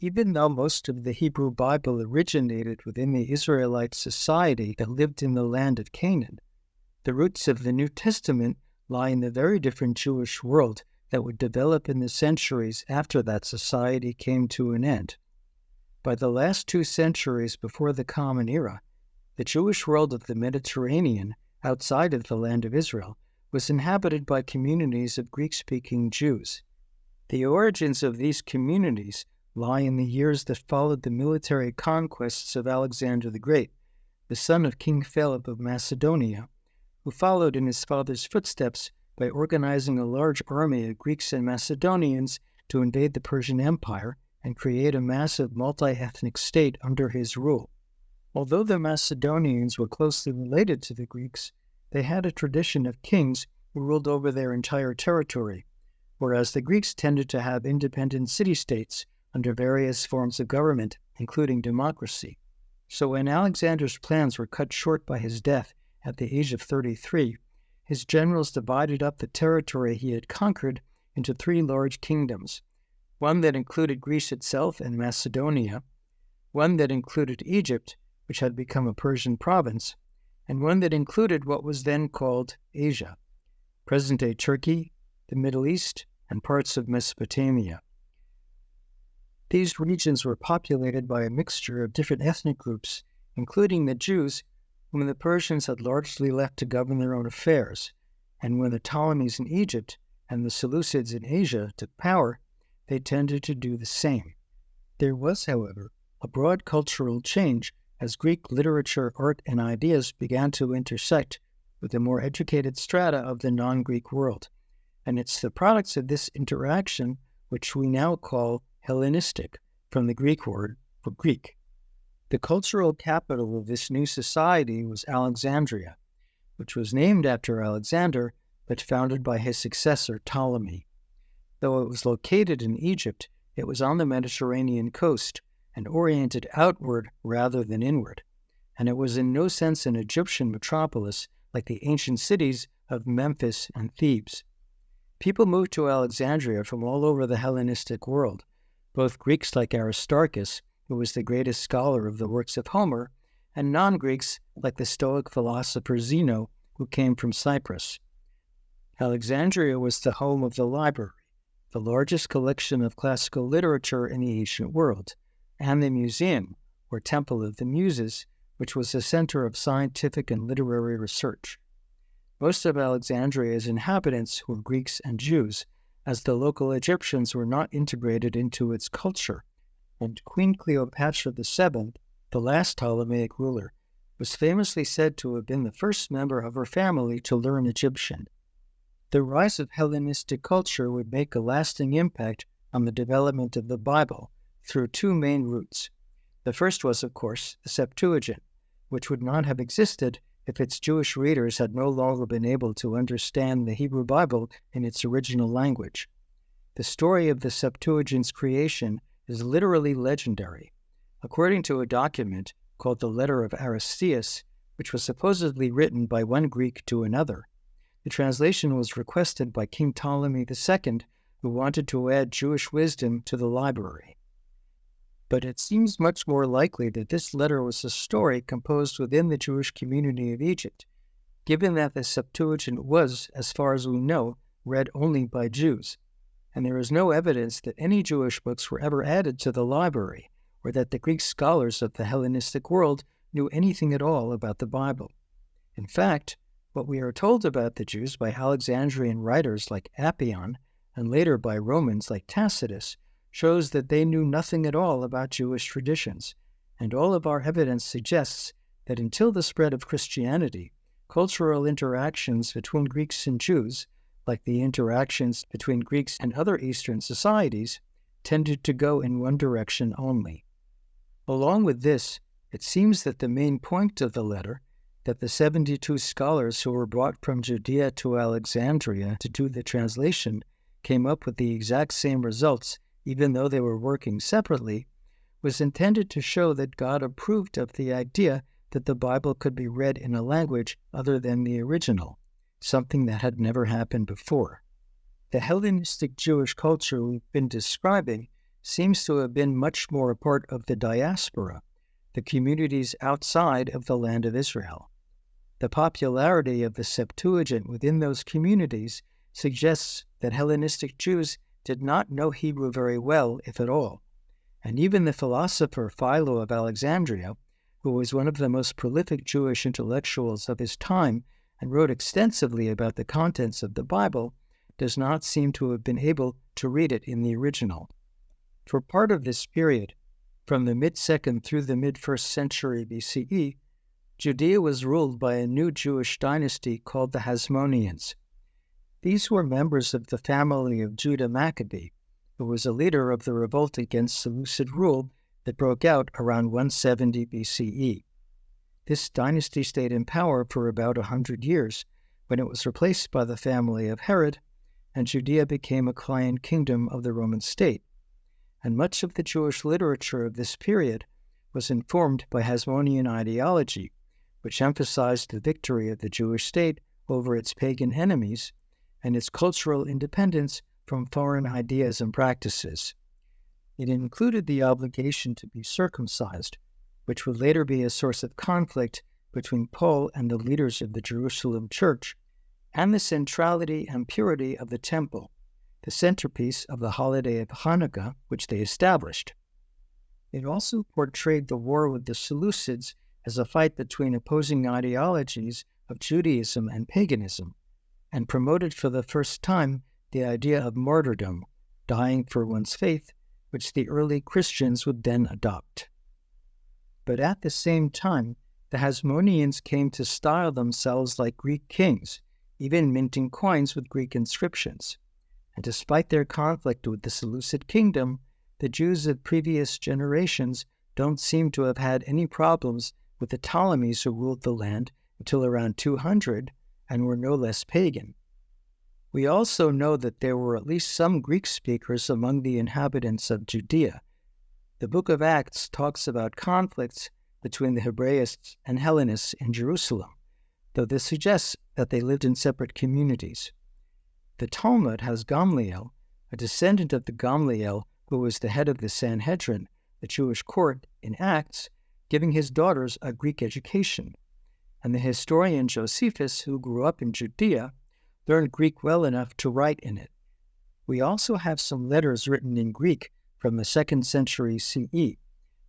Even though most of the Hebrew Bible originated within the Israelite society that lived in the land of Canaan, the roots of the New Testament lie in the very different Jewish world that would develop in the centuries after that society came to an end. By the last 2 centuries before the Common Era, the Jewish world of the Mediterranean, outside of the land of Israel, was inhabited by communities of Greek-speaking Jews. The origins of these communities lie in the years that followed the military conquests of Alexander the Great, the son of King Philip of Macedonia, who followed in his father's footsteps by organizing a large army of Greeks and Macedonians to invade the Persian Empire and create a massive multi-ethnic state under his rule. Although the Macedonians were closely related to the Greeks, they had a tradition of kings who ruled over their entire territory, whereas the Greeks tended to have independent city-states under various forms of government, including democracy. So when Alexander's plans were cut short by his death at the age of 33, his generals divided up the territory he had conquered into 3 large kingdoms, one that included Greece itself and Macedonia, one that included Egypt, which had become a Persian province, and one that included what was then called Asia, present-day Turkey, the Middle East, and parts of Mesopotamia. These regions were populated by a mixture of different ethnic groups, including the Jews, whom the Persians had largely left to govern their own affairs, and when the Ptolemies in Egypt and the Seleucids in Asia took power, they tended to do the same. There was, however, a broad cultural change as Greek literature, art, and ideas began to intersect with the more educated strata of the non-Greek world, and it's the products of this interaction which we now call Hellenistic, from the Greek word for Greek. The cultural capital of this new society was Alexandria, which was named after Alexander, but founded by his successor Ptolemy. Though it was located in Egypt, it was on the Mediterranean coast and oriented outward rather than inward, and it was in no sense an Egyptian metropolis like the ancient cities of Memphis and Thebes. People moved to Alexandria from all over the Hellenistic world, both Greeks like Aristarchus, who was the greatest scholar of the works of Homer, and non-Greeks like the Stoic philosopher Zeno, who came from Cyprus. Alexandria was the home of the library, the largest collection of classical literature in the ancient world, and the museum, or Temple of the Muses, which was a center of scientific and literary research. Most of Alexandria's inhabitants were Greeks and Jews, as the local Egyptians were not integrated into its culture, and Queen Cleopatra VII, the last Ptolemaic ruler, was famously said to have been the first member of her family to learn Egyptian. The rise of Hellenistic culture would make a lasting impact on the development of the Bible through 2 main routes. The first was, of course, the Septuagint, which would not have existed if its Jewish readers had no longer been able to understand the Hebrew Bible in its original language. The story of the Septuagint's creation is literally legendary. According to a document called the Letter of Aristeas, which was supposedly written by one Greek to another, the translation was requested by King Ptolemy II, who wanted to add Jewish wisdom to the library. But it seems much more likely that this letter was a story composed within the Jewish community of Egypt, given that the Septuagint was, as far as we know, read only by Jews, and there is no evidence that any Jewish books were ever added to the library, or that the Greek scholars of the Hellenistic world knew anything at all about the Bible. In fact, what we are told about the Jews by Alexandrian writers like Appian, and later by Romans like Tacitus, shows that they knew nothing at all about Jewish traditions, and all of our evidence suggests that until the spread of Christianity, cultural interactions between Greeks and Jews, like the interactions between Greeks and other Eastern societies, tended to go in one direction only. Along with this, it seems that the main point of the letter, that the 72 scholars who were brought from Judea to Alexandria to do the translation came up with the exact same results even though they were working separately, was intended to show that God approved of the idea that the Bible could be read in a language other than the original, something that had never happened before. The Hellenistic Jewish culture we've been describing seems to have been much more a part of the Diaspora, the communities outside of the land of Israel. The popularity of the Septuagint within those communities suggests that Hellenistic Jews did not know Hebrew very well, if at all. And even the philosopher Philo of Alexandria, who was one of the most prolific Jewish intellectuals of his time and wrote extensively about the contents of the Bible, does not seem to have been able to read it in the original. For part of this period, from the mid-2nd through the mid-1st century BCE, Judea was ruled by a new Jewish dynasty called the Hasmoneans. These were members of the family of Judah Maccabee, who was a leader of the revolt against Seleucid rule that broke out around 170 BCE. This dynasty stayed in power for about 100 years, when it was replaced by the family of Herod, and Judea became a client kingdom of the Roman state. And much of the Jewish literature of this period was informed by Hasmonean ideology, which emphasized the victory of the Jewish state over its pagan enemies and its cultural independence from foreign ideas and practices. It included the obligation to be circumcised, which would later be a source of conflict between Paul and the leaders of the Jerusalem church, and the centrality and purity of the temple, the centerpiece of the holiday of Hanukkah, which they established. It also portrayed the war with the Seleucids as a fight between opposing ideologies of Judaism and paganism, and promoted for the first time the idea of martyrdom, dying for one's faith, which the early Christians would then adopt. But at the same time, the Hasmoneans came to style themselves like Greek kings, even minting coins with Greek inscriptions. And despite their conflict with the Seleucid kingdom, the Jews of previous generations don't seem to have had any problems with the Ptolemies who ruled the land until around 200 and were no less pagan. We also know that there were at least some Greek speakers among the inhabitants of Judea. The Book of Acts talks about conflicts between the Hebraists and Hellenists in Jerusalem, though this suggests that they lived in separate communities. The Talmud has Gamliel, a descendant of the Gamliel who was the head of the Sanhedrin, the Jewish court, in Acts, giving his daughters a Greek education. And the historian Josephus, who grew up in Judea, learned Greek well enough to write in it. We also have some letters written in Greek from the 2nd century CE,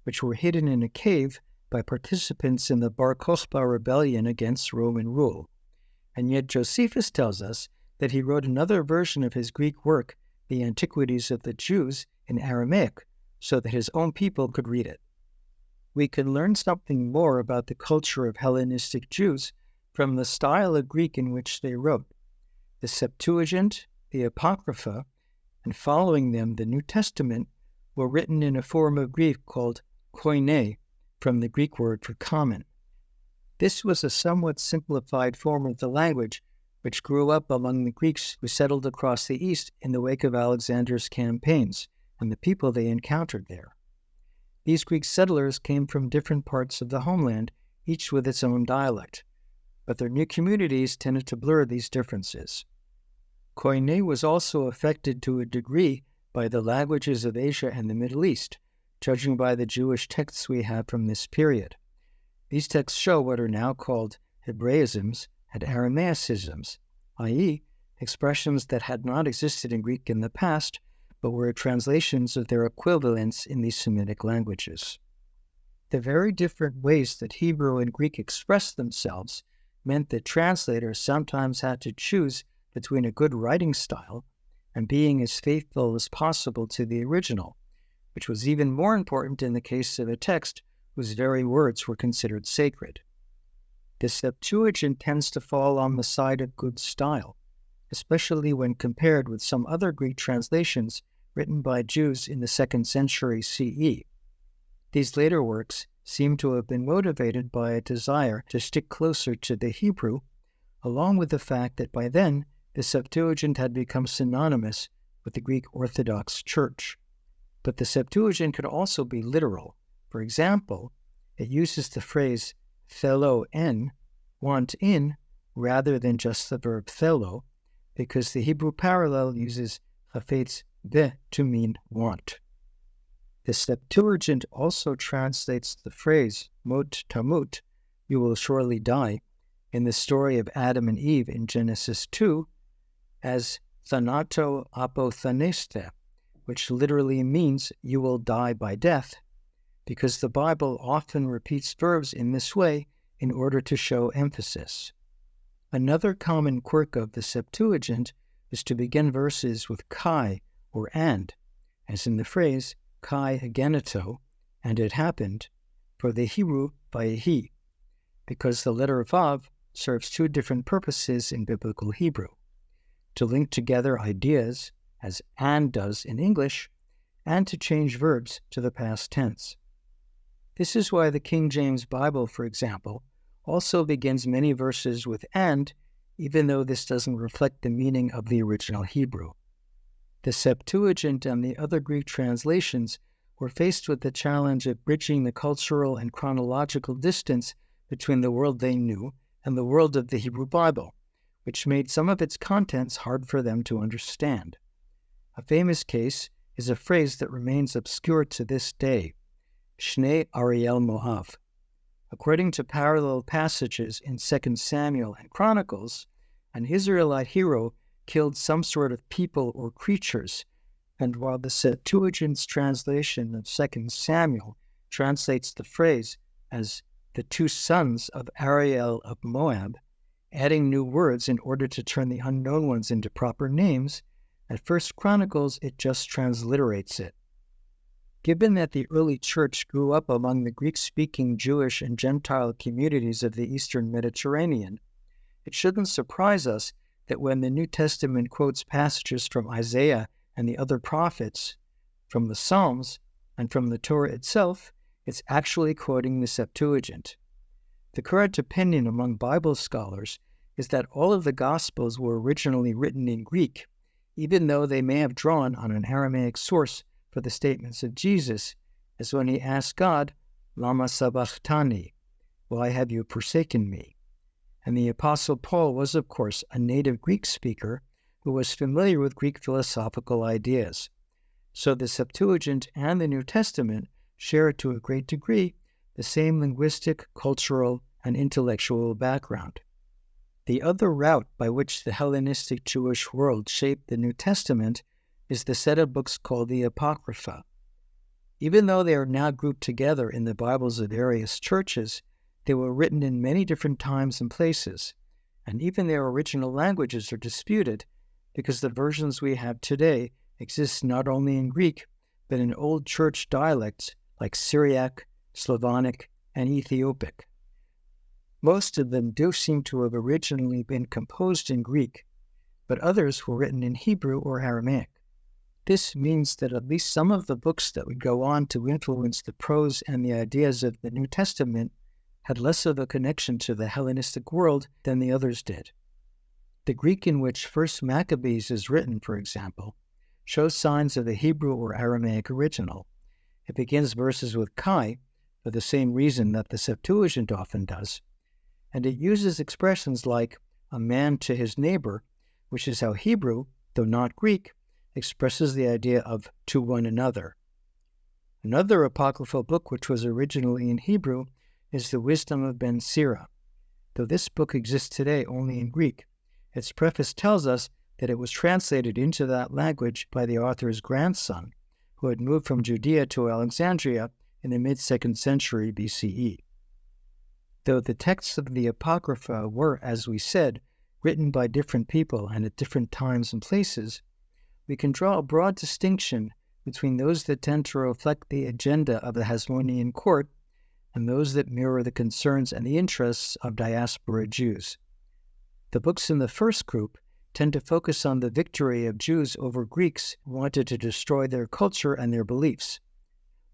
which were hidden in a cave by participants in the Bar Kokhba rebellion against Roman rule. And yet Josephus tells us that he wrote another version of his Greek work, The Antiquities of the Jews, in Aramaic, so that his own people could read it. We can learn something more about the culture of Hellenistic Jews from the style of Greek in which they wrote. The Septuagint, the Apocrypha, and following them the New Testament were written in a form of Greek called koine, from the Greek word for common. This was a somewhat simplified form of the language which grew up among the Greeks who settled across the East in the wake of Alexander's campaigns and the people they encountered there. These Greek settlers came from different parts of the homeland, each with its own dialect, but their new communities tended to blur these differences. Koine was also affected to a degree by the languages of Asia and the Middle East, judging by the Jewish texts we have from this period. These texts show what are now called Hebraisms and Aramaicisms, i.e., expressions that had not existed in Greek in the past, but were translations of their equivalents in these Semitic languages. The very different ways that Hebrew and Greek expressed themselves meant that translators sometimes had to choose between a good writing style and being as faithful as possible to the original, which was even more important in the case of a text whose very words were considered sacred. The Septuagint tends to fall on the side of good style, especially when compared with some other Greek translations written by Jews in the 2nd century CE. These later works seem to have been motivated by a desire to stick closer to the Hebrew, along with the fact that by then the Septuagint had become synonymous with the Greek Orthodox Church. But the Septuagint could also be literal. For example, it uses the phrase thelo en, want in, rather than just the verb thelo, because the Hebrew parallel uses chafetz be to mean want. The Septuagint also translates the phrase mot tamut, you will surely die, in the story of Adam and Eve in Genesis 2 as thanato apothaneste, which literally means you will die by death, because the Bible often repeats verbs in this way in order to show emphasis. Another common quirk of the Septuagint is to begin verses with kai or and, as in the phrase kai ageneto, and it happened, for the Hebrew vayehi, because the letter vav serves two different purposes in biblical Hebrew: to link together ideas, as and does in English, and to change verbs to the past tense. This is why the King James Bible, for example, also begins many verses with and, even though this doesn't reflect the meaning of the original Hebrew. The Septuagint and the other Greek translations were faced with the challenge of bridging the cultural and chronological distance between the world they knew and the world of the Hebrew Bible, which made some of its contents hard for them to understand. A famous case is a phrase that remains obscure to this day, Shnei Ariel Moav. According to parallel passages in 2 Samuel and Chronicles, an Israelite hero killed some sort of people or creatures, and while the Septuagint's translation of 2 Samuel translates the phrase as the two sons of Ariel of Moab, adding new words in order to turn the unknown ones into proper names, at 1 Chronicles it just transliterates it. Given that the early church grew up among the Greek-speaking Jewish and Gentile communities of the Eastern Mediterranean, it shouldn't surprise us that when the New Testament quotes passages from Isaiah and the other prophets, from the Psalms, and from the Torah itself, it's actually quoting the Septuagint. The current opinion among Bible scholars is that all of the Gospels were originally written in Greek, even though they may have drawn on an Aramaic source for the statements of Jesus, as when he asked God, Lama sabachthani, why have you forsaken me? And the Apostle Paul was, of course, a native Greek speaker who was familiar with Greek philosophical ideas. So the Septuagint and the New Testament share to a great degree the same linguistic, cultural, and intellectual background. The other route by which the Hellenistic Jewish world shaped the New Testament is the set of books called the Apocrypha. Even though they are now grouped together in the Bibles of various churches, they were written in many different times and places, and even their original languages are disputed because the versions we have today exist not only in Greek, but in Old Church dialects like Syriac, Slavonic, and Ethiopic. Most of them do seem to have originally been composed in Greek, but others were written in Hebrew or Aramaic. This means that at least some of the books that would go on to influence the prose and the ideas of the New Testament had less of a connection to the Hellenistic world than the others did. The Greek in which 1 Maccabees is written, for example, shows signs of the Hebrew or Aramaic original. It begins verses with kai, for the same reason that the Septuagint often does, and it uses expressions like a man to his neighbor, which is how Hebrew, though not Greek, expresses the idea of to one another. Another apocryphal book which was originally in Hebrew is the Wisdom of Ben Sira. Though this book exists today only in Greek, its preface tells us that it was translated into that language by the author's grandson, who had moved from Judea to Alexandria in the mid-2nd century BCE. Though the texts of the Apocrypha were, as we said, written by different people and at different times and places, we can draw a broad distinction between those that tend to reflect the agenda of the Hasmonean court and those that mirror the concerns and the interests of diaspora Jews. The books in the first group tend to focus on the victory of Jews over Greeks who wanted to destroy their culture and their beliefs,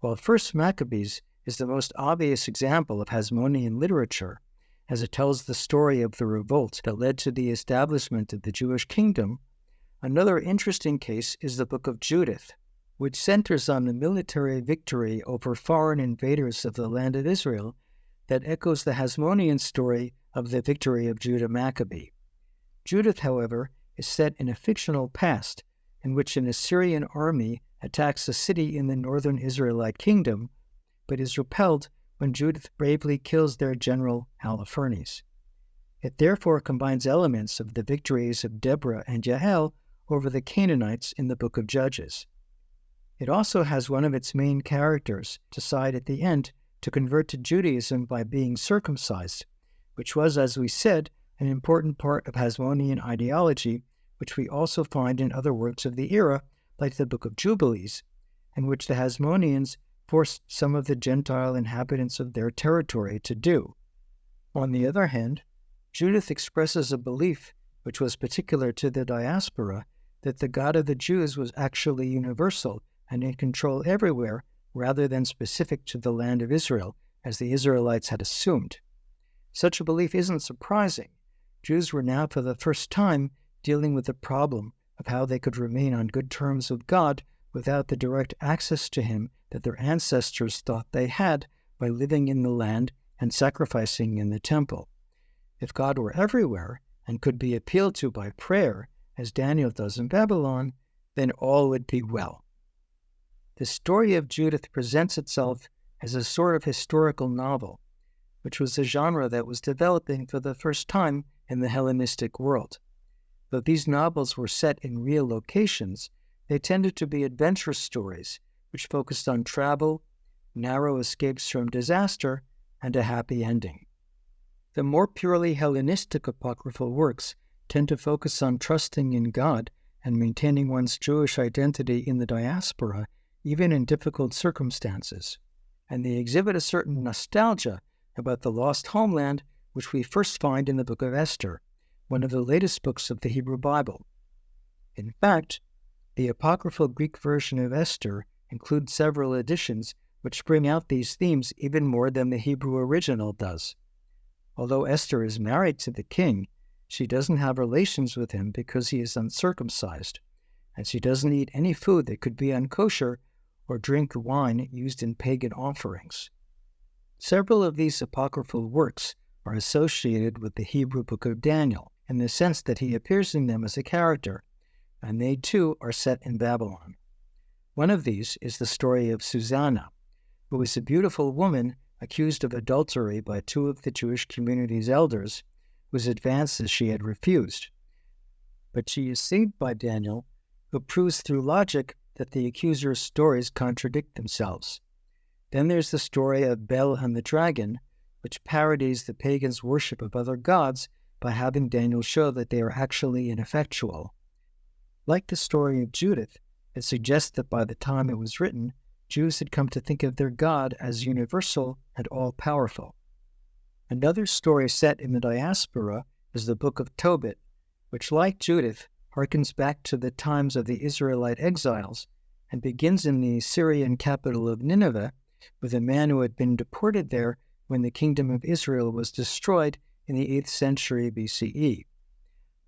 while 1 Maccabees is the most obvious example of Hasmonean literature, as it tells the story of the revolt that led to the establishment of the Jewish kingdom. Another interesting case is the Book of Judith, which centers on the military victory over foreign invaders of the land of Israel that echoes the Hasmonean story of the victory of Judah Maccabee. Judith, however, is set in a fictional past in which an Assyrian army attacks a city in the northern Israelite kingdom, but is repelled when Judith bravely kills their general Holofernes. It therefore combines elements of the victories of Deborah and Jael over the Canaanites in the Book of Judges. It also has one of its main characters decide at the end to convert to Judaism by being circumcised, which was, as we said, an important part of Hasmonean ideology, which we also find in other works of the era, like the Book of Jubilees, in which the Hasmoneans forced some of the Gentile inhabitants of their territory to do. On the other hand, Judith expresses a belief, which was particular to the Diaspora, that the God of the Jews was actually universal and in control everywhere, rather than specific to the land of Israel, as the Israelites had assumed. Such a belief isn't surprising. Jews were now for the first time dealing with the problem of how they could remain on good terms with God without the direct access to Him that their ancestors thought they had by living in the land and sacrificing in the temple. If God were everywhere and could be appealed to by prayer, as Daniel does in Babylon, then all would be well. The story of Judith presents itself as a sort of historical novel, which was a genre that was developing for the first time in the Hellenistic world. Though these novels were set in real locations, they tended to be adventure stories, which focused on travel, narrow escapes from disaster, and a happy ending. The more purely Hellenistic apocryphal works tend to focus on trusting in God and maintaining one's Jewish identity in the diaspora, even in difficult circumstances, and they exhibit a certain nostalgia about the lost homeland, which we first find in the Book of Esther, one of the latest books of the Hebrew Bible. In fact, the apocryphal Greek version of Esther includes several additions which bring out these themes even more than the Hebrew original does. Although Esther is married to the king, she doesn't have relations with him because he is uncircumcised, and she doesn't eat any food that could be unkosher or drink wine used in pagan offerings. Several of these apocryphal works are associated with the Hebrew book of Daniel, in the sense that he appears in them as a character, and they too are set in Babylon. One of these is the story of Susanna, who is a beautiful woman accused of adultery by two of the Jewish community's elders, whose advances she had refused. But she is saved by Daniel, who proves through logic that the accuser's stories contradict themselves. Then there's the story of Bel and the dragon, which parodies the pagans' worship of other gods by having Daniel show that they are actually ineffectual. Like the story of Judith, it suggests that by the time it was written, Jews had come to think of their God as universal and all-powerful. Another story set in the diaspora is the Book of Tobit, which, like Judith, harkens back to the times of the Israelite exiles and begins in the Syrian capital of Nineveh with a man who had been deported there when the kingdom of Israel was destroyed in the 8th century BCE.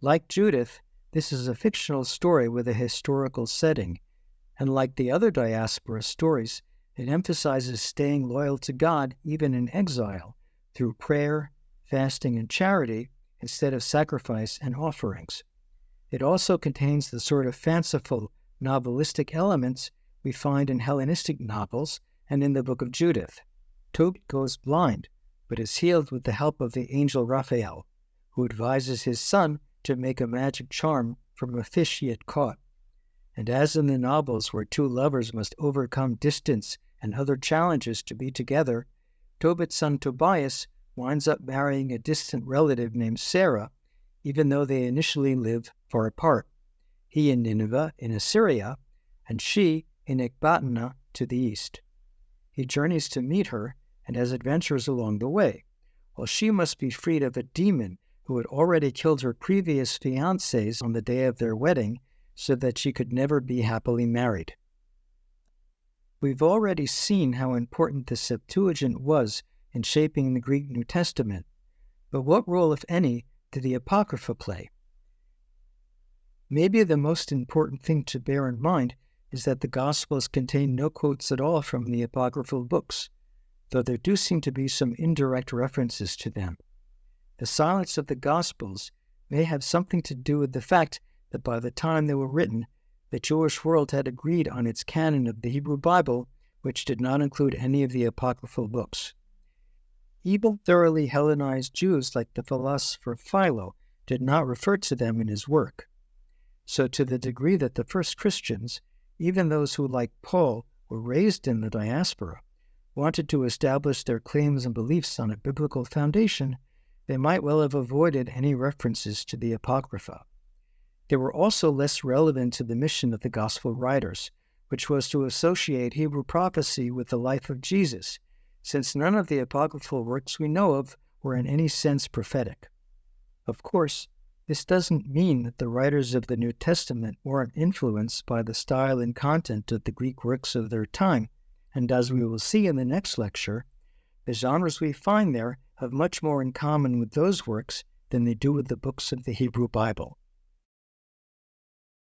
Like Judith, this is a fictional story with a historical setting, and like the other diaspora stories, it emphasizes staying loyal to God even in exile through prayer, fasting, and charity instead of sacrifice and offerings. It also contains the sort of fanciful, novelistic elements we find in Hellenistic novels and in the Book of Judith. Tobit goes blind, but is healed with the help of the angel Raphael, who advises his son to make a magic charm from a fish he had caught. And as in the novels where two lovers must overcome distance and other challenges to be together, Tobit's son Tobias winds up marrying a distant relative named Sarah, even though they initially live far apart, he in Nineveh in Assyria, and she in Ecbatana to the east. He journeys to meet her and has adventures along the way, while she must be freed of a demon who had already killed her previous fiancés on the day of their wedding so that she could never be happily married. We've already seen how important the Septuagint was in shaping the Greek New Testament, but what role, if any, did the Apocrypha play? Maybe the most important thing to bear in mind is that the Gospels contain no quotes at all from the apocryphal books, though there do seem to be some indirect references to them. The silence of the Gospels may have something to do with the fact that by the time they were written, the Jewish world had agreed on its canon of the Hebrew Bible, which did not include any of the apocryphal books. Even thoroughly Hellenized Jews like the philosopher Philo did not refer to them in his work. So to the degree that the first Christians, even those who, like Paul, were raised in the diaspora, wanted to establish their claims and beliefs on a biblical foundation, they might well have avoided any references to the Apocrypha. They were also less relevant to the mission of the Gospel writers, which was to associate Hebrew prophecy with the life of Jesus, since none of the apocryphal works we know of were in any sense prophetic. Of course, this doesn't mean that the writers of the New Testament weren't influenced by the style and content of the Greek works of their time, and as we will see in the next lecture, the genres we find there have much more in common with those works than they do with the books of the Hebrew Bible.